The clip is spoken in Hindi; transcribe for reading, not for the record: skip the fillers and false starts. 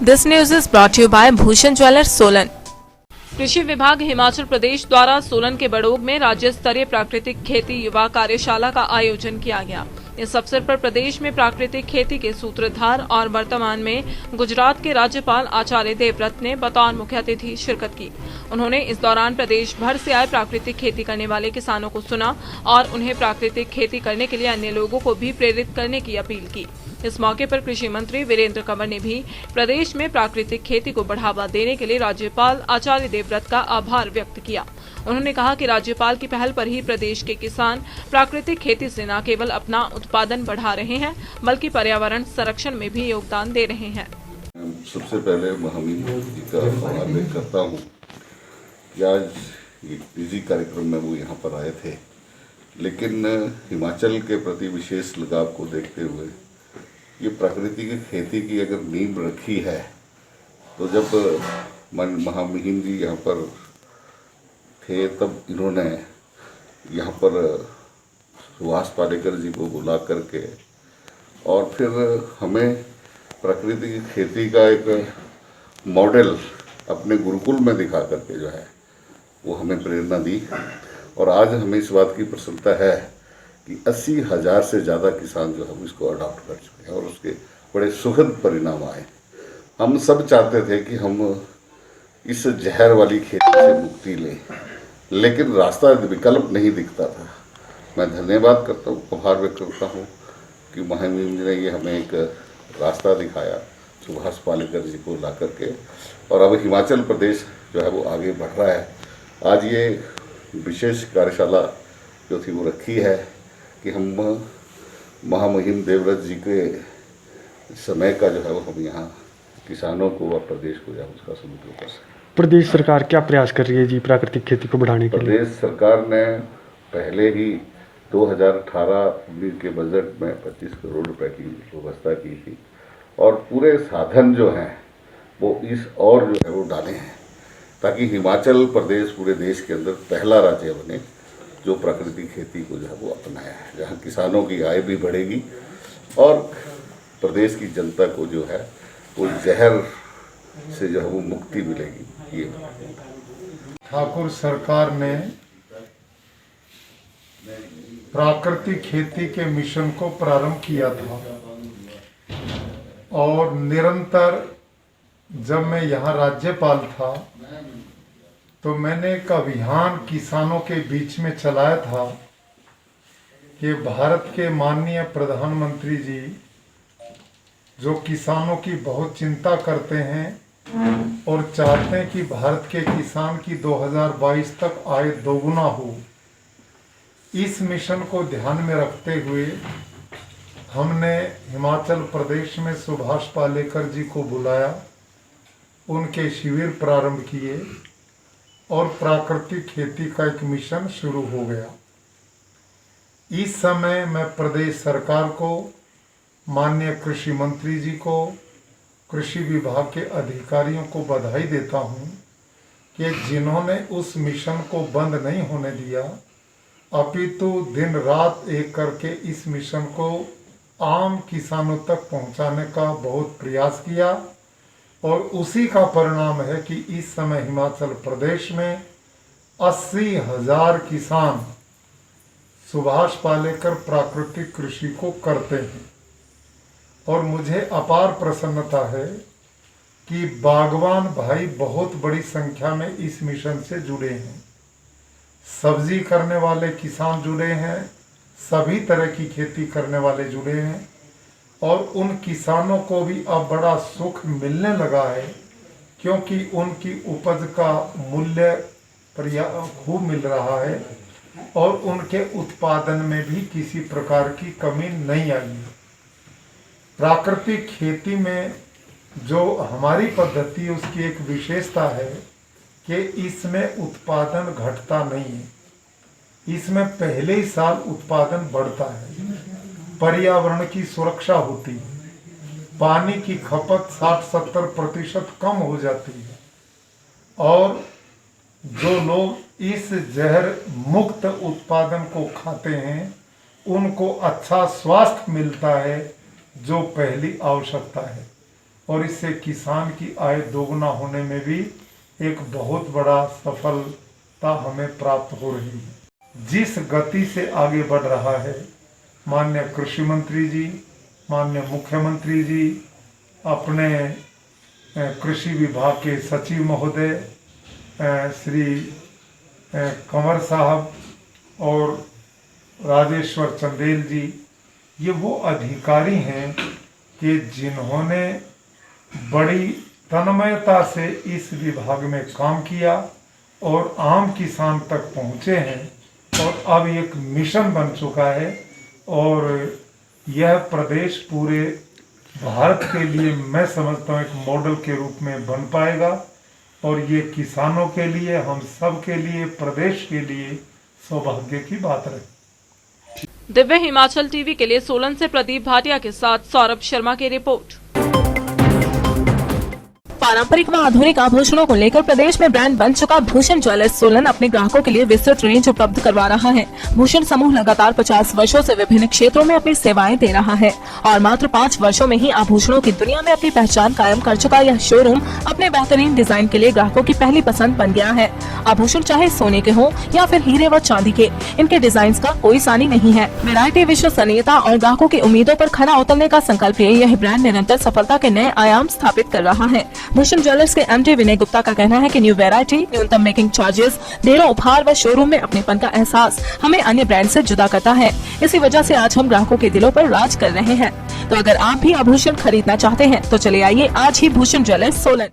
This news is brought to you by Bhushan Jewellers, Solan. कृषि विभाग हिमाचल प्रदेश द्वारा सोलन के बड़ोग में राज्य स्तरीय प्राकृतिक खेती युवा कार्यशाला का आयोजन किया गया। इस अवसर पर प्रदेश में प्राकृतिक खेती के सूत्रधार और वर्तमान में गुजरात के राज्यपाल आचार्य देवव्रत ने बतौर मुख्य अतिथि शिरकत की। उन्होंने इस दौरान प्रदेश भर से आए प्राकृतिक खेती करने वाले किसानों को सुना और उन्हें प्राकृतिक खेती करने के लिए अन्य लोगों को भी प्रेरित करने की अपील की। इस मौके पर कृषि मंत्री वीरेंद्र कंवर ने भी प्रदेश में प्राकृतिक खेती को बढ़ावा देने के लिए राज्यपाल आचार्य देवव्रत का आभार व्यक्त किया। उन्होंने कहा कि राज्यपाल की पहल पर ही प्रदेश के किसान प्राकृतिक खेती से न केवल अपना उत्पादन बढ़ा रहे हैं बल्कि पर्यावरण संरक्षण में भी योगदान दे रहे हैं। सबसे पहले महावीर जी का आभार करता हूँ कि आज ये बिजी कार्यक्रम में वो यहाँ पर आए थे, लेकिन हिमाचल के प्रति विशेष लगाव को देखते हुए ये प्राकृतिक खेती की अगर नींव रखी है तो जब महामहिम जी यहाँ पर थे तब इन्होंने यहाँ पर सुभाष पालेकर जी को बुला करके और फिर हमें प्राकृतिक खेती का एक मॉडल अपने गुरुकुल में दिखा करके जो है वो हमें प्रेरणा दी। और आज हमें इस बात की प्रसन्नता है कि 80,000 से ज़्यादा किसान जो है इसको अडॉप्ट कर चुके हैं और उसके बड़े सुखद परिणाम आए। हम सब चाहते थे कि हम इस जहर वाली खेती से मुक्ति लें, लेकिन रास्ता विकल्प नहीं दिखता था। मैं धन्यवाद करता हूँ, आभार व्यक्त करता हूँ कि महामहिम जी ने ये हमें एक रास्ता दिखाया सुभाष पालेकर जी को ला करके, और अब हिमाचल प्रदेश जो है वो आगे बढ़ रहा है। आज ये विशेष कार्यशाला जो थी वो रखी है कि हम महामहिम देवव्रत जी के समय का जो है वो हम यहाँ किसानों को और प्रदेश को जो है उसका सदुपयोग कर सकें। प्रदेश सरकार क्या प्रयास कर रही है जी प्राकृतिक खेती को बढ़ाने के लिए? प्रदेश सरकार ने पहले ही 2018-19 के बजट में 25 करोड़ रुपए की व्यवस्था की थी और पूरे साधन जो हैं वो इस और जो है वो डाले हैं ताकि हिमाचल प्रदेश पूरे देश के अंदर पहला राज्य बने जो प्राकृतिक खेती को जो है वो अपनाया है, जहाँ किसानों की आय भी बढ़ेगी और प्रदेश की जनता को जो है वो जहर से जो है वो मुक्ति मिलेगी। ये ठाकुर सरकार ने प्राकृतिक खेती के मिशन को प्रारंभ किया था और निरंतर जब मैं यहाँ राज्यपाल था तो मैंने एक अभियान किसानों के बीच में चलाया था कि भारत के माननीय प्रधानमंत्री जी जो किसानों की बहुत चिंता करते हैं और चाहते हैं कि भारत के किसान की 2022 तक आय दोगुना हो, इस मिशन को ध्यान में रखते हुए हमने हिमाचल प्रदेश में सुभाष पालेकर जी को बुलाया, उनके शिविर प्रारंभ किए और प्राकृतिक खेती का एक मिशन शुरू हो गया। इस समय मैं प्रदेश सरकार को, माननीय कृषि मंत्री जी को, कृषि विभाग के अधिकारियों को बधाई देता हूं कि जिन्होंने उस मिशन को बंद नहीं होने दिया, अपितु दिन रात एक करके इस मिशन को आम किसानों तक पहुंचाने का बहुत प्रयास किया और उसी का परिणाम है कि इस समय हिमाचल प्रदेश में 80,000 किसान सुभाष पालेकर प्राकृतिक कृषि को करते हैं। और मुझे अपार प्रसन्नता है कि बागवान भाई बहुत बड़ी संख्या में इस मिशन से जुड़े हैं। सब्जी करने वाले किसान जुड़े हैं, सभी तरह की खेती करने वाले जुड़े हैं और उन किसानों को भी अब बड़ा सुख मिलने लगा है क्योंकि उनकी उपज का मूल्य खूब मिल रहा है और उनके उत्पादन में भी किसी प्रकार की कमी नहीं आई है। प्राकृतिक खेती में जो हमारी पद्धति है उसकी एक विशेषता है कि इसमें उत्पादन घटता नहीं है, इसमें पहले ही साल उत्पादन बढ़ता है। पर्यावरण की सुरक्षा होती है, पानी की खपत 60-70% कम हो जाती है और जो लोग इस जहर मुक्त उत्पादन को खाते हैं उनको अच्छा स्वास्थ्य मिलता है जो पहली आवश्यकता है। और इससे किसान की आय दोगुना होने में भी एक बहुत बड़ा सफलता हमें प्राप्त हो रही है। जिस गति से आगे बढ़ रहा है माननीय कृषि मंत्री जी, माननीय मुख्यमंत्री जी, अपने कृषि विभाग के सचिव महोदय श्री कंवर साहब और राजेश्वर चंदेल जी, ये वो अधिकारी हैं कि जिन्होंने बड़ी तन्मयता से इस विभाग में काम किया और आम किसान तक पहुँचे हैं और अब एक मिशन बन चुका है और यह प्रदेश पूरे भारत के लिए मैं समझता हूँ एक मॉडल के रूप में बन पाएगा और ये किसानों के लिए, हम सब के लिए, प्रदेश के लिए सौभाग्य की बात रही। दिव्य हिमाचल टीवी के लिए सोलन से प्रदीप भाटिया के साथ सौरभ शर्मा की रिपोर्ट। पारंपरिक व आधुनिक आभूषणों को लेकर प्रदेश में ब्रांड बन चुका भूषण ज्वेलर्स सोलन अपने ग्राहकों के लिए विस्तृत रेंज उपलब्ध करवा रहा है। भूषण समूह लगातार 50 वर्षों से विभिन्न क्षेत्रों में अपनी सेवाएं दे रहा है और मात्र 5 वर्षों में ही आभूषणों की दुनिया में अपनी पहचान कायम कर चुका यह शोरूम अपने बेहतरीन डिजाइन के लिए ग्राहकों की पहली पसंद बन गया है। आभूषण चाहे सोने के हो या फिर हीरे व चांदी के, इनके डिजाइन का कोई सानी नहीं है। वैरायटी, विश्वसनीयता और ग्राहकों की उम्मीदों पर खरा उतरने का संकल्प लिए यह ब्रांड निरंतर सफलता के नए आयाम स्थापित कर रहा है। भूषण ज्वेलर्स के एमडी विनय गुप्ता का कहना है कि न्यू वैरायटी, न्यूनतम मेकिंग चार्जेस, ढेरों उपहार व शोरूम में अपनेपन का एहसास हमें अन्य ब्रांड से जुदा करता है। इसी वजह से आज हम ग्राहकों के दिलों पर राज कर रहे हैं। तो अगर आप भी आभूषण खरीदना चाहते हैं तो चले आइए आज ही भूषण ज्वेलर्स सोलन।